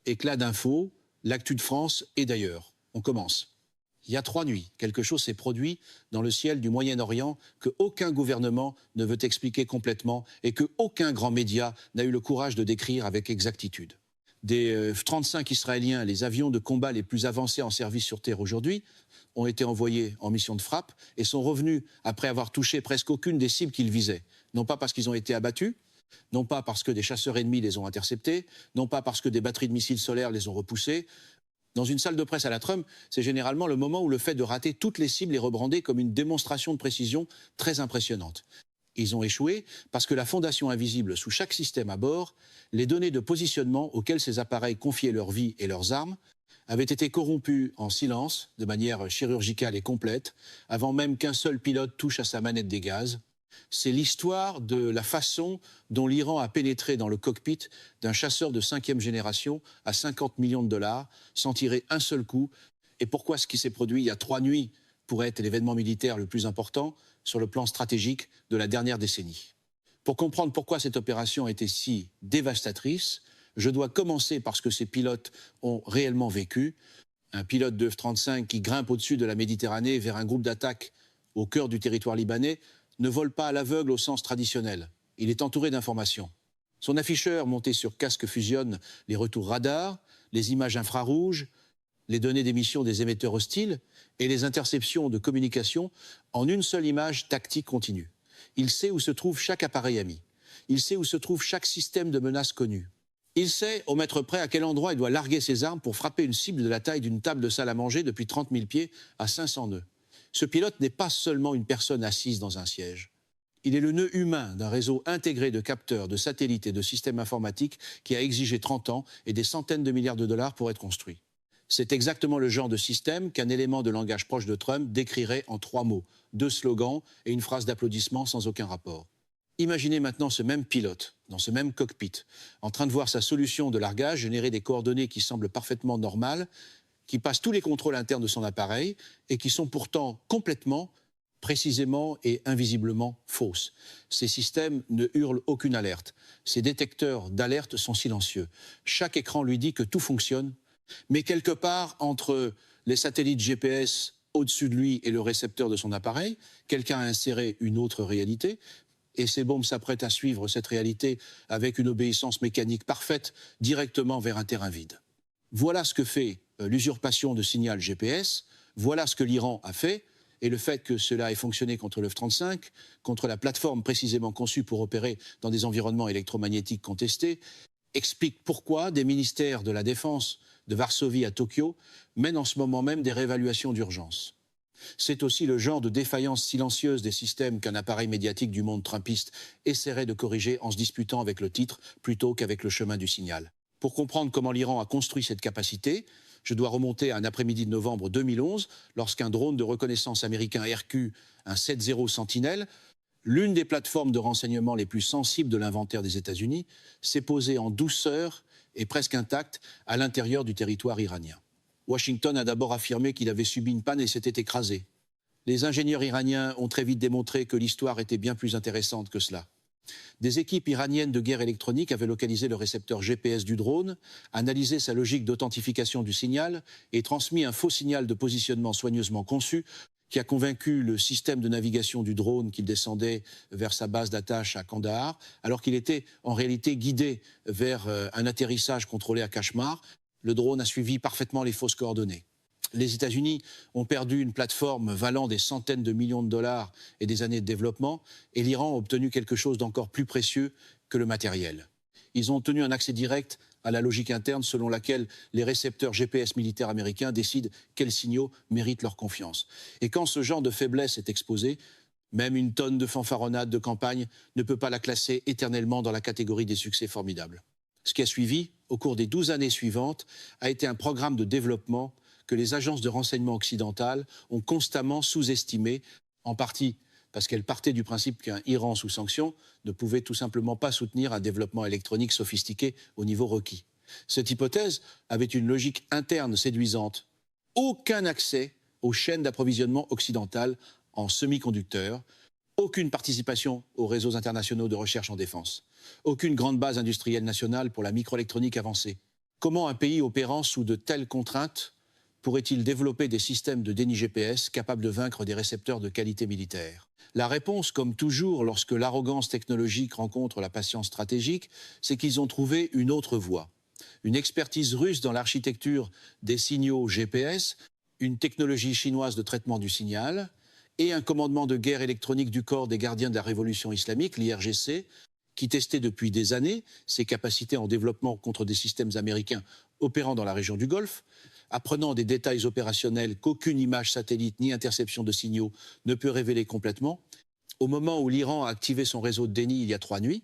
Éclat d'infos, l'actu de France et d'ailleurs. On commence. Il y a 3 nuits, quelque chose s'est produit dans le ciel du Moyen-Orient que aucun gouvernement ne veut expliquer complètement et que aucun grand média n'a eu le courage de décrire avec exactitude. Des F-35 israéliens, les avions de combat les plus avancés en service sur Terre aujourd'hui, ont été envoyés en mission de frappe et sont revenus après avoir touché presque aucune des cibles qu'ils visaient. Non pas parce qu'ils ont été abattus, non pas parce que des chasseurs ennemis les ont interceptés, non pas parce que des batteries de missiles solaires les ont repoussés. Dans une salle de presse à la Trump, c'est généralement le moment où le fait de rater toutes les cibles est rebrandé comme une démonstration de précision très impressionnante. Ils ont échoué parce que la fondation invisible sous chaque système à bord, les données de positionnement auxquelles ces appareils confiaient leur vie et leurs armes, avaient été corrompues en silence, de manière chirurgicale et complète, avant même qu'un seul pilote touche à sa manette des gaz. C'est l'histoire de la façon dont l'Iran a pénétré dans le cockpit d'un chasseur de 5e génération à 50 millions de dollars, sans tirer un seul coup, et pourquoi ce qui s'est produit il y a 3 nuits pourrait être l'événement militaire le plus important sur le plan stratégique de la dernière décennie. Pour comprendre pourquoi cette opération a été si dévastatrice, je dois commencer par ce que ces pilotes ont réellement vécu. Un pilote de F-35 qui grimpe au-dessus de la Méditerranée vers un groupe d'attaque au cœur du territoire libanais ne vole pas à l'aveugle au sens traditionnel. Il est entouré d'informations. Son afficheur monté sur casque fusionne les retours radars, les images infrarouges, les données d'émission des émetteurs hostiles et les interceptions de communication en une seule image tactique continue. Il sait où se trouve chaque appareil ami. Il sait où se trouve chaque système de menace connu. Il sait, au mètre près, à quel endroit il doit larguer ses armes pour frapper une cible de la taille d'une table de salle à manger depuis 30 000 pieds à 500 nœuds. Ce pilote n'est pas seulement une personne assise dans un siège. Il est le nœud humain d'un réseau intégré de capteurs, de satellites et de systèmes informatiques qui a exigé 30 ans et des centaines de milliards de dollars pour être construit. C'est exactement le genre de système qu'un élément de langage proche de Trump décrirait en 3 mots, 2 slogans et une phrase d'applaudissement sans aucun rapport. Imaginez maintenant ce même pilote, dans ce même cockpit, en train de voir sa solution de largage générer des coordonnées qui semblent parfaitement normales, qui passent tous les contrôles internes de son appareil et qui sont pourtant complètement, précisément et invisiblement fausses. Ces systèmes ne hurlent aucune alerte. Ces détecteurs d'alerte sont silencieux. Chaque écran lui dit que tout fonctionne, mais quelque part entre les satellites GPS au-dessus de lui et le récepteur de son appareil, quelqu'un a inséré une autre réalité, et ces bombes s'apprêtent à suivre cette réalité avec une obéissance mécanique parfaite directement vers un terrain vide. Voilà ce que fait l'usurpation de signal GPS, voilà ce que l'Iran a fait, et le fait que cela ait fonctionné contre le F-35, contre la plateforme précisément conçue pour opérer dans des environnements électromagnétiques contestés, explique pourquoi des ministères de la Défense de Varsovie à Tokyo mènent en ce moment même des réévaluations d'urgence. C'est aussi le genre de défaillance silencieuse des systèmes qu'un appareil médiatique du monde trumpiste essaierait de corriger en se disputant avec le titre plutôt qu'avec le chemin du signal. Pour comprendre comment l'Iran a construit cette capacité, je dois remonter à un après-midi de novembre 2011, lorsqu'un drone de reconnaissance américain RQ, un 7-0 Sentinelle, l'une des plateformes de renseignement les plus sensibles de l'inventaire des États-Unis, s'est posée en douceur et presque intacte à l'intérieur du territoire iranien. Washington a d'abord affirmé qu'il avait subi une panne et s'était écrasé. Les ingénieurs iraniens ont très vite démontré que l'histoire était bien plus intéressante que cela. Des équipes iraniennes de guerre électronique avaient localisé le récepteur GPS du drone, analysé sa logique d'authentification du signal et transmis un faux signal de positionnement soigneusement conçu qui a convaincu le système de navigation du drone qu'il descendait vers sa base d'attache à Kandahar, alors qu'il était en réalité guidé vers un atterrissage contrôlé à Cachemar. Le drone a suivi parfaitement les fausses coordonnées. Les États-Unis ont perdu une plateforme valant des centaines de millions de dollars et des années de développement, et l'Iran a obtenu quelque chose d'encore plus précieux que le matériel. Ils ont obtenu un accès direct à la logique interne selon laquelle les récepteurs GPS militaires américains décident quels signaux méritent leur confiance. Et quand ce genre de faiblesse est exposé, même une tonne de fanfaronnade de campagne ne peut pas la classer éternellement dans la catégorie des succès formidables. Ce qui a suivi, au cours des 12 années suivantes, a été un programme de développement que les agences de renseignement occidentales ont constamment sous-estimé, en partie parce qu'elles partaient du principe qu'un Iran sous sanctions ne pouvait tout simplement pas soutenir un développement électronique sophistiqué au niveau requis. Cette hypothèse avait une logique interne séduisante. Aucun accès aux chaînes d'approvisionnement occidentales en semi-conducteurs, aucune participation aux réseaux internationaux de recherche en défense, aucune grande base industrielle nationale pour la microélectronique avancée. Comment un pays opérant sous de telles contraintes pourrait-il développer des systèmes de déni GPS capables de vaincre des récepteurs de qualité militaire? La réponse, comme toujours lorsque l'arrogance technologique rencontre la patience stratégique, c'est qu'ils ont trouvé une autre voie. Une expertise russe dans l'architecture des signaux GPS, une technologie chinoise de traitement du signal et un commandement de guerre électronique du corps des gardiens de la révolution islamique, l'IRGC, qui testait depuis des années ses capacités en développement contre des systèmes américains opérant dans la région du Golfe, apprenant des détails opérationnels qu'aucune image satellite ni interception de signaux ne peut révéler complètement. Au moment où l'Iran a activé son réseau de déni il y a 3 nuits,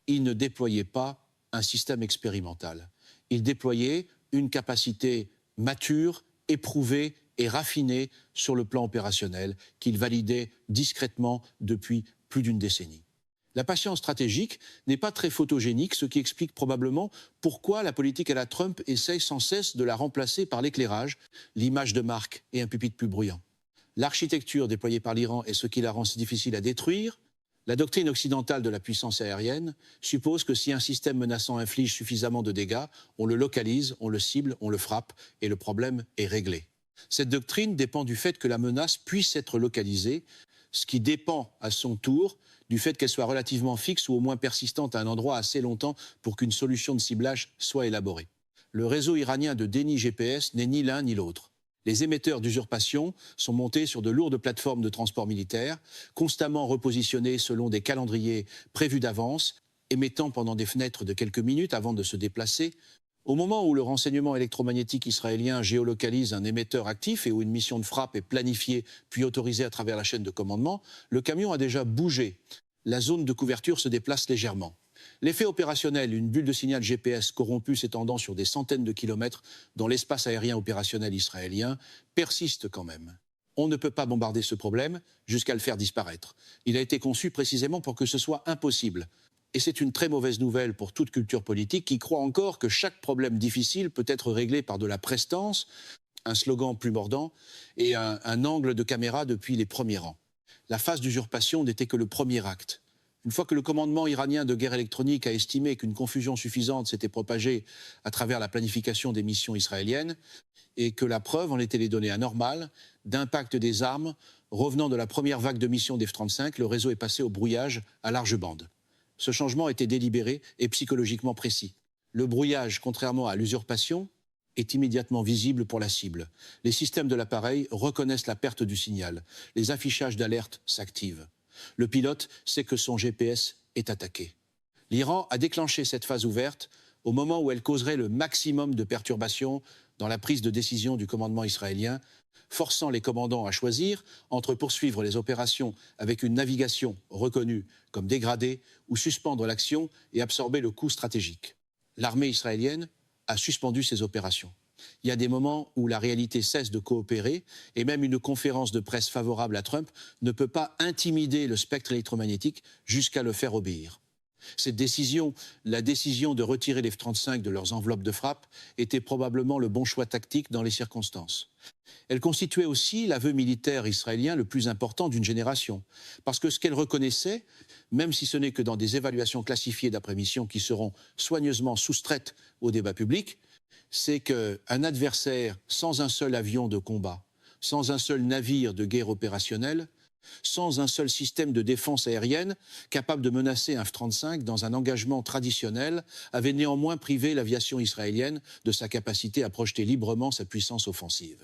il ne déployait pas un système expérimental. Il déployait une capacité mature, éprouvée et raffinée sur le plan opérationnel qu'il validait discrètement depuis plus d'une décennie. La patience stratégique n'est pas très photogénique, ce qui explique probablement pourquoi la politique à la Trump essaye sans cesse de la remplacer par l'éclairage, l'image de marque et un pupitre plus bruyant. L'architecture déployée par l'Iran est ce qui la rend si difficile à détruire. La doctrine occidentale de la puissance aérienne suppose que si un système menaçant inflige suffisamment de dégâts, on le localise, on le cible, on le frappe et le problème est réglé. Cette doctrine dépend du fait que la menace puisse être localisée, ce qui dépend à son tour du fait qu'elle soit relativement fixe ou au moins persistante à un endroit assez longtemps pour qu'une solution de ciblage soit élaborée. Le réseau iranien de déni GPS n'est ni l'un ni l'autre. Les émetteurs d'usurpation sont montés sur de lourdes plateformes de transport militaire, constamment repositionnés selon des calendriers prévus d'avance, émettant pendant des fenêtres de quelques minutes avant de se déplacer. Au moment où le renseignement électromagnétique israélien géolocalise un émetteur actif et où une mission de frappe est planifiée puis autorisée à travers la chaîne de commandement, le camion a déjà bougé. La zone de couverture se déplace légèrement. L'effet opérationnel, une bulle de signal GPS corrompue s'étendant sur des centaines de kilomètres dans l'espace aérien opérationnel israélien, persiste quand même. On ne peut pas bombarder ce problème jusqu'à le faire disparaître. Il a été conçu précisément pour que ce soit impossible. Et c'est une très mauvaise nouvelle pour toute culture politique qui croit encore que chaque problème difficile peut être réglé par de la prestance, un slogan plus mordant et un angle de caméra depuis les premiers rangs. La phase d'usurpation n'était que le premier acte. Une fois que le commandement iranien de guerre électronique a estimé qu'une confusion suffisante s'était propagée à travers la planification des missions israéliennes et que la preuve en était les données anormales d'impact des armes revenant de la première vague de missions d'F-35, le réseau est passé au brouillage à large bande. Ce changement était délibéré et psychologiquement précis. Le brouillage, contrairement à l'usurpation, est immédiatement visible pour la cible. Les systèmes de l'appareil reconnaissent la perte du signal. Les affichages d'alerte s'activent. Le pilote sait que son GPS est attaqué. L'Iran a déclenché cette phase ouverte au moment où elle causerait le maximum de perturbations dans la prise de décision du commandement israélien, forçant les commandants à choisir entre poursuivre les opérations avec une navigation reconnue comme dégradée ou suspendre l'action et absorber le coût stratégique. L'armée israélienne a suspendu ses opérations. Il y a des moments où la réalité cesse de coopérer et même une conférence de presse favorable à Trump ne peut pas intimider le spectre électromagnétique jusqu'à le faire obéir. Cette décision, la décision de retirer les F-35 de leurs enveloppes de frappe, était probablement le bon choix tactique dans les circonstances. Elle constituait aussi l'aveu militaire israélien le plus important d'une génération. Parce que ce qu'elle reconnaissait, même si ce n'est que dans des évaluations classifiées d'après mission qui seront soigneusement soustraites au débat public, c'est qu'un adversaire sans un seul avion de combat, sans un seul navire de guerre opérationnel, sans un seul système de défense aérienne capable de menacer un F-35 dans un engagement traditionnel, avait néanmoins privé l'aviation israélienne de sa capacité à projeter librement sa puissance offensive.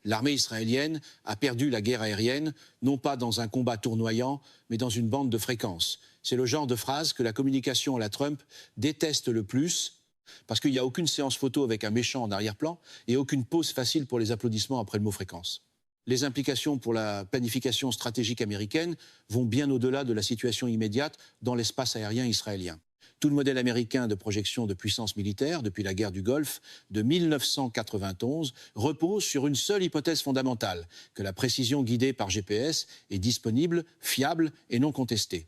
L'armée israélienne a perdu la guerre aérienne, non pas dans un combat tournoyant, mais dans une bande de fréquences. C'est le genre de phrase que la communication à la Trump déteste le plus, parce qu'il n'y a aucune séance photo avec un méchant en arrière-plan et aucune pause facile pour les applaudissements après le mot fréquence. Les implications pour la planification stratégique américaine vont bien au-delà de la situation immédiate dans l'espace aérien israélien. Tout le modèle américain de projection de puissance militaire depuis la guerre du Golfe de 1991 repose sur une seule hypothèse fondamentale, que la précision guidée par GPS est disponible, fiable et non contestée.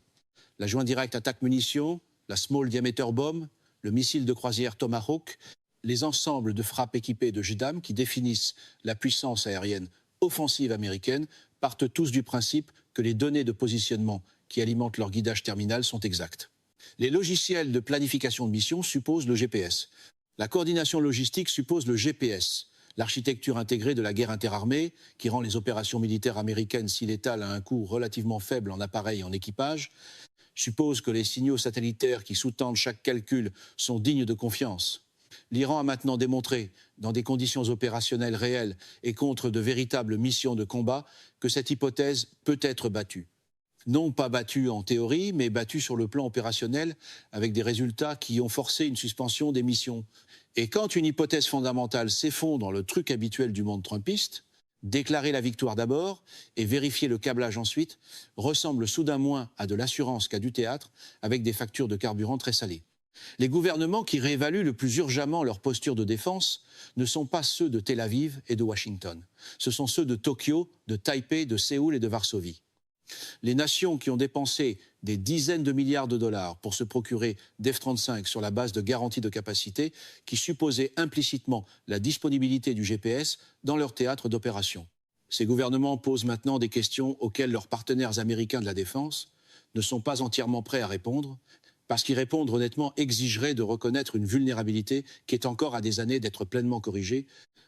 La joint direct attaque munitions, la Small Diameter Bomb, le missile de croisière Tomahawk, les ensembles de frappes équipées de JDAM qui définissent la puissance aérienne offensive américaine partent tous du principe que les données de positionnement qui alimentent leur guidage terminal sont exactes. Les logiciels de planification de mission supposent le GPS. La coordination logistique suppose le GPS, l'architecture intégrée de la guerre interarmée, qui rend les opérations militaires américaines si létales à un coût relativement faible en appareil et en équipage, suppose que les signaux satellitaires qui sous-tendent chaque calcul sont dignes de confiance. L'Iran a maintenant démontré, dans des conditions opérationnelles réelles et contre de véritables missions de combat, que cette hypothèse peut être battue. Non pas battue en théorie, mais battue sur le plan opérationnel, avec des résultats qui ont forcé une suspension des missions. Et quand une hypothèse fondamentale s'effondre dans le truc habituel du monde trumpiste, déclarer la victoire d'abord et vérifier le câblage ensuite ressemble soudain moins à de l'assurance qu'à du théâtre, avec des factures de carburant très salées. Les gouvernements qui réévaluent le plus urgemment leur posture de défense ne sont pas ceux de Tel Aviv et de Washington. Ce sont ceux de Tokyo, de Taipei, de Séoul et de Varsovie. Les nations qui ont dépensé des dizaines de milliards de dollars pour se procurer d'F-35 sur la base de garanties de capacité qui supposaient implicitement la disponibilité du GPS dans leur théâtre d'opération. Ces gouvernements posent maintenant des questions auxquelles leurs partenaires américains de la défense ne sont pas entièrement prêts à répondre, parce qu'y répondre honnêtement exigerait de reconnaître une vulnérabilité qui est encore à des années d'être pleinement corrigée,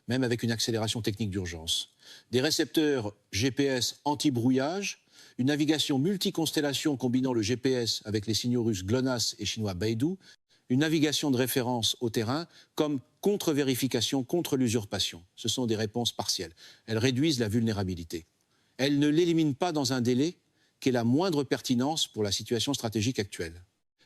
même avec une accélération technique d'urgence. Des récepteurs GPS anti-brouillage, une navigation multiconstellation combinant le GPS avec les signaux russes GLONASS et chinois Beidou, une navigation de référence au terrain comme contre-vérification contre l'usurpation. Ce sont des réponses partielles. Elles réduisent la vulnérabilité. Elles ne l'éliminent pas dans un délai qui est la moindre pertinence pour la situation stratégique actuelle.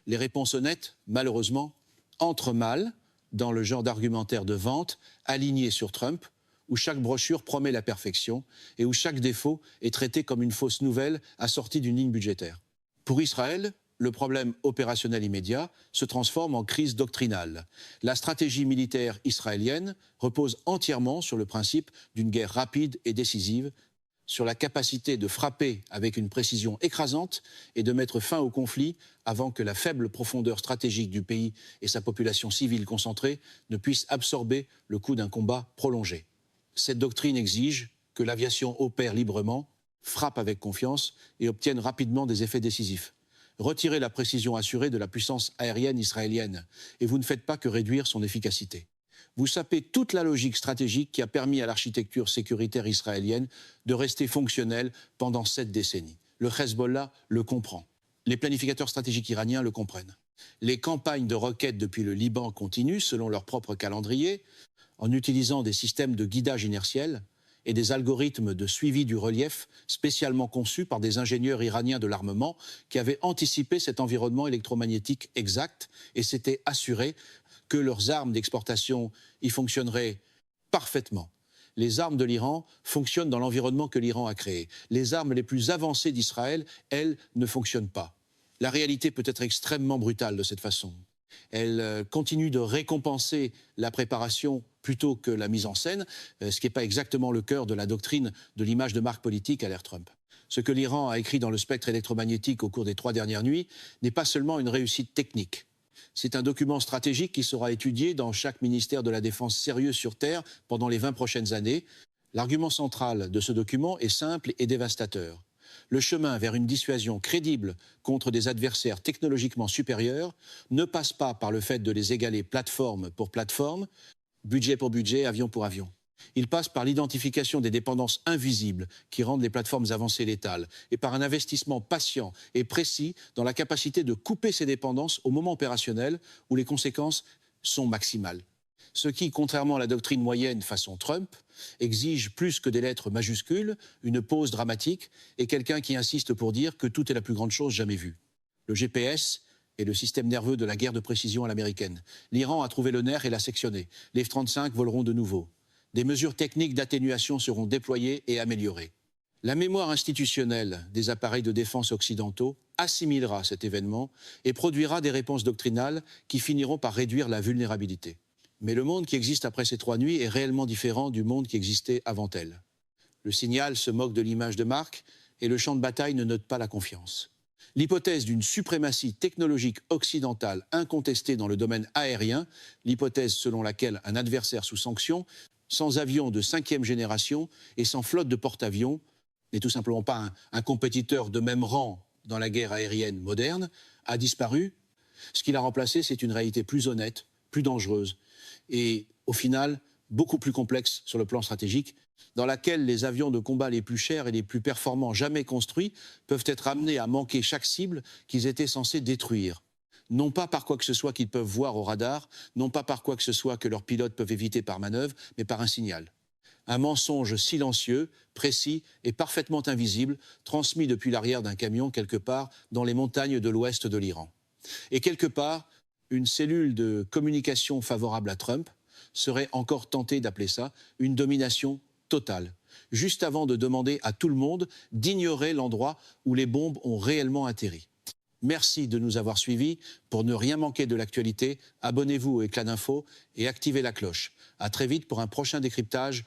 Les réponses honnêtes, malheureusement, entrent mal dans le genre d'argumentaire de vente aligné sur Trump, où chaque brochure promet la perfection et où chaque défaut est traité comme une fausse nouvelle assortie d'une ligne budgétaire. Pour Israël, le problème opérationnel immédiat se transforme en crise doctrinale. La stratégie militaire israélienne repose entièrement sur le principe d'une guerre rapide et décisive, sur la capacité de frapper avec une précision écrasante et de mettre fin au conflit avant que la faible profondeur stratégique du pays et sa population civile concentrée ne puissent absorber le coup d'un combat prolongé. Cette doctrine exige que l'aviation opère librement, frappe avec confiance et obtienne rapidement des effets décisifs. Retirez la précision assurée de la puissance aérienne israélienne et vous ne faites pas que réduire son efficacité. Vous sapez toute la logique stratégique qui a permis à l'architecture sécuritaire israélienne de rester fonctionnelle pendant 7 décennies. Le Hezbollah le comprend. Les planificateurs stratégiques iraniens le comprennent. Les campagnes de roquettes depuis le Liban continuent selon leur propre calendrier, en utilisant des systèmes de guidage inertiel et des algorithmes de suivi du relief spécialement conçus par des ingénieurs iraniens de l'armement qui avaient anticipé cet environnement électromagnétique exact et s'étaient assurés que leurs armes d'exportation y fonctionneraient parfaitement. Les armes de l'Iran fonctionnent dans l'environnement que l'Iran a créé. Les armes les plus avancées d'Israël, elles, ne fonctionnent pas. La réalité peut être extrêmement brutale de cette façon. Elle continue de récompenser la préparation plutôt que la mise en scène, ce qui n'est pas exactement le cœur de la doctrine de l'image de marque politique à l'ère Trump. Ce que l'Iran a écrit dans le spectre électromagnétique au cours des 3 dernières nuits n'est pas seulement une réussite technique. C'est un document stratégique qui sera étudié dans chaque ministère de la Défense sérieux sur Terre pendant les 20 prochaines années. L'argument central de ce document est simple et dévastateur. Le chemin vers une dissuasion crédible contre des adversaires technologiquement supérieurs ne passe pas par le fait de les égaler plateforme pour plateforme, budget pour budget, avion pour avion. Il passe par l'identification des dépendances invisibles qui rendent les plateformes avancées létales et par un investissement patient et précis dans la capacité de couper ces dépendances au moment opérationnel où les conséquences sont maximales. Ce qui, contrairement à la doctrine moyenne façon Trump, exige plus que des lettres majuscules, une pause dramatique et quelqu'un qui insiste pour dire que tout est la plus grande chose jamais vue. Le GPS est le système nerveux de la guerre de précision à l'américaine. L'Iran a trouvé le nerf et l'a sectionné. Les F-35 voleront de nouveau. Des mesures techniques d'atténuation seront déployées et améliorées. La mémoire institutionnelle des appareils de défense occidentaux assimilera cet événement et produira des réponses doctrinales qui finiront par réduire la vulnérabilité. Mais le monde qui existe après ces 3 nuits est réellement différent du monde qui existait avant elles. Le signal se moque de l'image de marque et le champ de bataille ne note pas la confiance. L'hypothèse d'une suprématie technologique occidentale incontestée dans le domaine aérien, l'hypothèse selon laquelle un adversaire sous sanction, sans avions de 5e génération et sans flotte de porte-avions, n'est tout simplement pas un compétiteur de même rang dans la guerre aérienne moderne, a disparu. Ce qui l'a remplacé, c'est une réalité plus honnête, plus dangereuse, et au final beaucoup plus complexe sur le plan stratégique, dans laquelle les avions de combat les plus chers et les plus performants jamais construits peuvent être amenés à manquer chaque cible qu'ils étaient censés détruire. Non pas par quoi que ce soit qu'ils peuvent voir au radar, non pas par quoi que ce soit que leurs pilotes peuvent éviter par manœuvre, mais par un signal. Un mensonge silencieux, précis et parfaitement invisible, transmis depuis l'arrière d'un camion quelque part dans les montagnes de l'ouest de l'Iran. Et quelque part, une cellule de communication favorable à Trump serait encore tentée d'appeler ça une domination totale, juste avant de demander à tout le monde d'ignorer l'endroit où les bombes ont réellement atterri. Merci de nous avoir suivis. Pour ne rien manquer de l'actualité, abonnez-vous au Éclat d'Info et activez la cloche. À très vite pour un prochain décryptage.